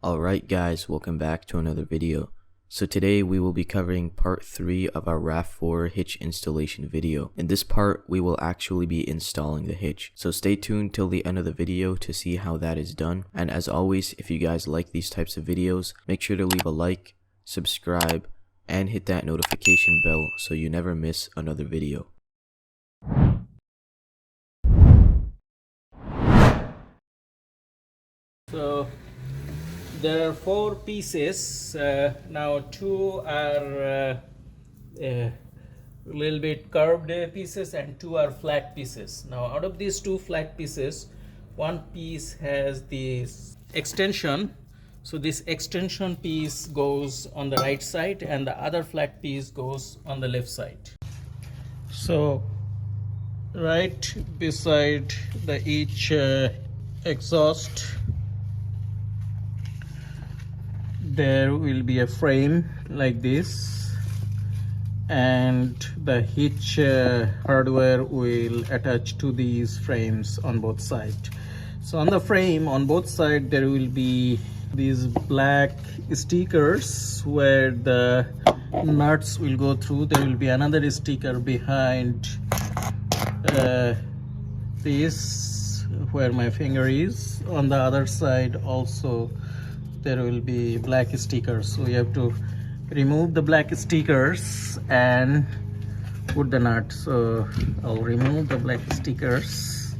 Alright guys, welcome back to another video. So today we will be covering part 3 of our Rav4 hitch installation video. In this part, we will actually be installing the hitch. So stay tuned till the end of the video to see how that is done. And as always, if you guys like these types of videos, make sure to leave a like, subscribe, and hit that notification bell so you never miss another video. So there are 4 pieces. Now 2 are a little bit curved pieces and 2 are flat pieces. Now out of these 2 flat pieces, one piece has this extension. So this extension piece goes on the right side and the other flat piece goes on the left side. So right beside each exhaust there will be a frame like this, and the hitch hardware will attach to these frames on both sides. So on the frame on both sides there will be these black stickers where the nuts will go through. There will be another sticker behind this where my finger is. On the other side also there will be black stickers, so you have to remove the black stickers and put the nut. So I'll remove the black stickers.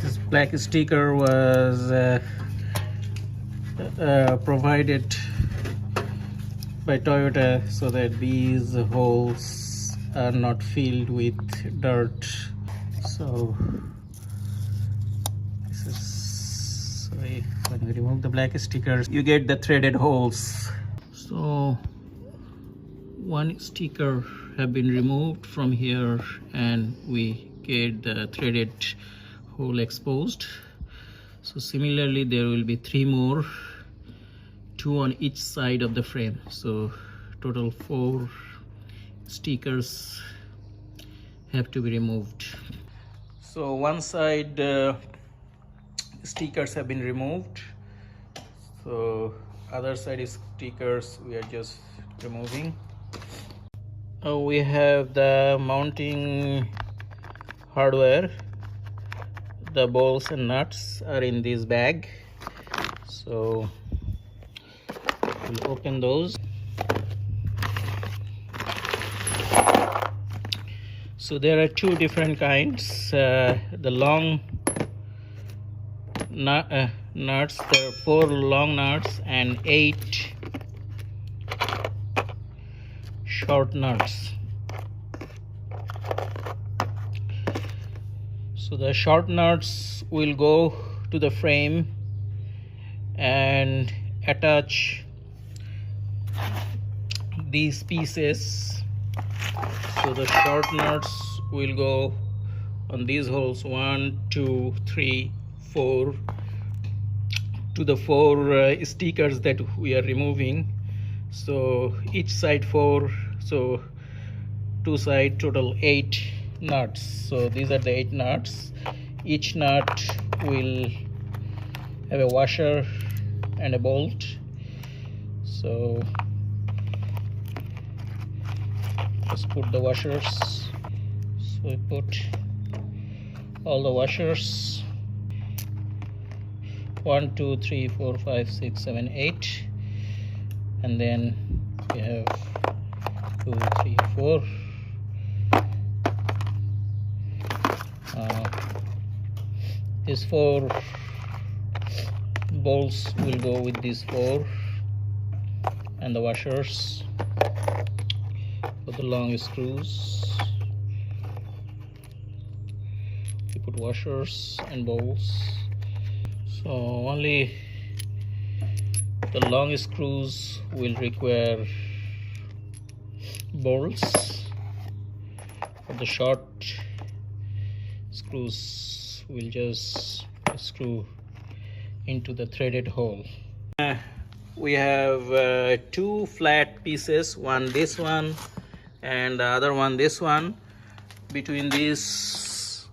This black sticker was provided by Toyota so that these holes are not filled with dirt. So this is, when we remove the black stickers, you get the threaded holes. So one sticker have been removed from here and we get the threaded hole exposed. So similarly there will be 3 more, 2 on each side of the frame. So total 4 stickers have to be removed. So one side stickers have been removed, so other side stickers we are just removing. We have the mounting hardware. The bolts and nuts are in this bag, so we'll open those. So there are 2 different kinds. The long nuts, there are 4 long nuts and 8 short nuts. So the short nuts will go to the frame and attach these pieces. So the short nuts will go on these holes 1, 2, 3, 4 to the 4 stickers that we are removing. So each side 4, so 2 side, total 8 nuts. So these are the 8 nuts. Each nut will have a washer and a bolt. So just put the washers. So we put all the washers, 1, 2, 3, 4, 5, 6, 7, 8, and then we have 2, 3, 4. These 4 bolts will go with these 4, and the washers for the long screws. We put washers and bolts. So only the long screws will require bolts, for the short screws will just screw into the threaded hole. We have 2 flat pieces, one this one and the other one this one. Between these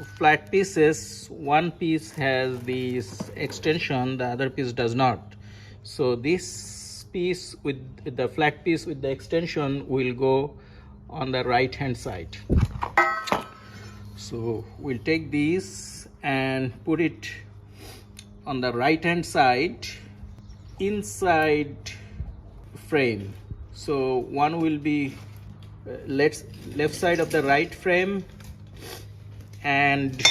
flat pieces, one piece has this extension, the other piece does not. So this piece with the flat piece with the extension will go on the right hand side. So we'll take these and put it on the right hand side inside frame. So one will be left side of the right frame, and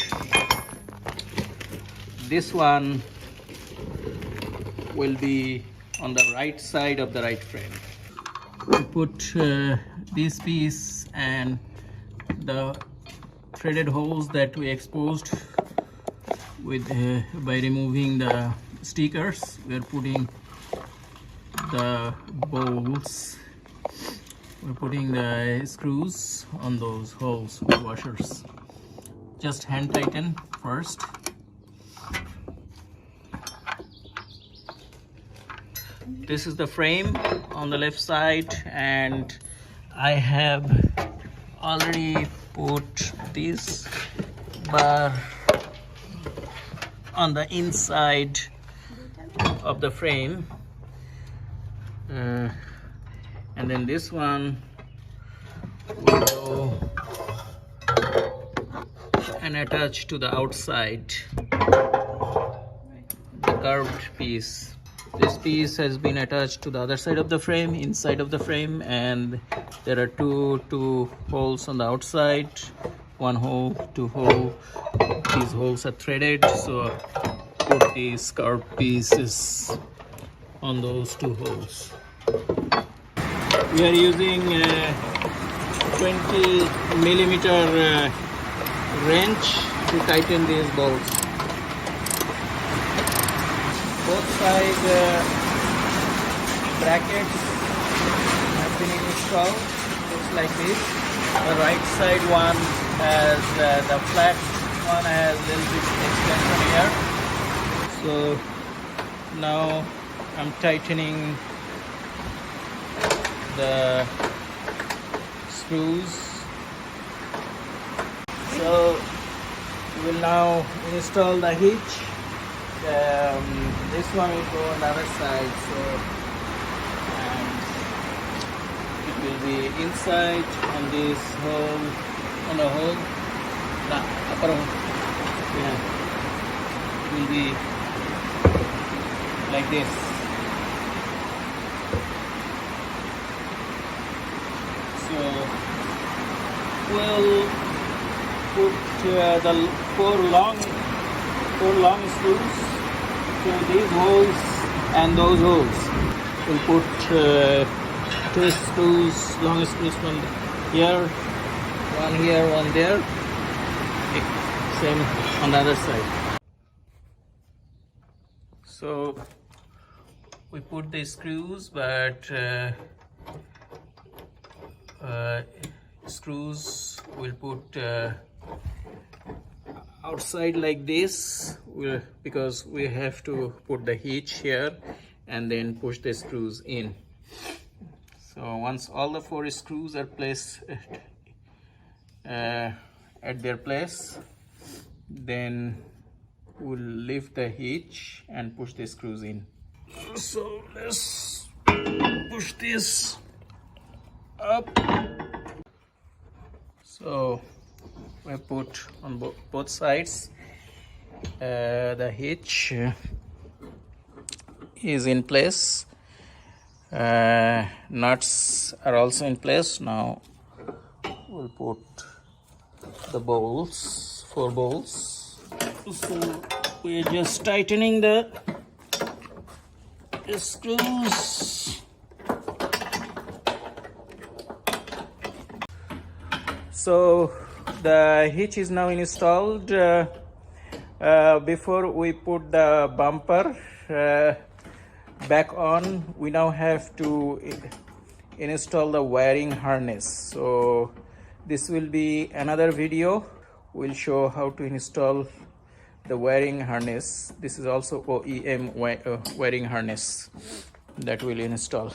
this one will be on the right side of the right frame. We put this piece and the threaded holes that we exposed with by removing the stickers. We are putting the bolts, we're putting the screws on those holes with washers. Just hand tighten first. This is the frame on the left side, and I have already put this bar on the inside of the frame, and then this one will go and attach to the outside, the curved piece. This piece has been attached to the other side of the frame, inside of the frame, and there are two holes on the outside, one hole, two hole. These holes are threaded, so put these curved pieces on those two holes. We are using a 20mm wrench to tighten these bolts. Both side brackets have been installed. Looks like this. The right side one has the flat one has a little bit extension here. So now I'm tightening the screws. So we will now install the hitch. This one will go on the other side, so it will be inside on this hole, on the hole, the upper hole. Yeah, it will be like this. So we'll put the four long screws to these holes and those holes. We'll put two screws, long screws from here, one there, same on the other side. So we put the screws, but screws we'll put outside like this, because we have to put the hitch here and then push the screws in. So once all the four screws are placed at their place, then we'll lift the hitch and push the screws in. So let's push this up. So I put on both sides. The hitch is in place. Nuts are also in place. Now we'll put the bolts, 4 bolts. So we're just tightening the screws. So the hitch is now installed. Before we put the bumper back on, we now have to install the wiring harness. So this will be another video. We'll show how to install the wiring harness. This is also OEM wiring harness that we'll install.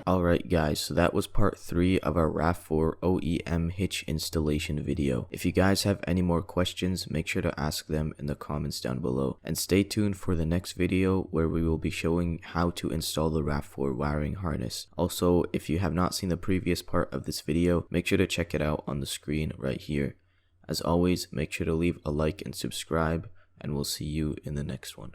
Alright guys, so that was part 3 of our Rav4 OEM hitch installation video. If you guys have any more questions, make sure to ask them in the comments down below. And stay tuned for the next video where we will be showing how to install the Rav4 wiring harness. Also, if you have not seen the previous part of this video, make sure to check it out on the screen right here. As always, make sure to leave a like and subscribe, and we'll see you in the next one.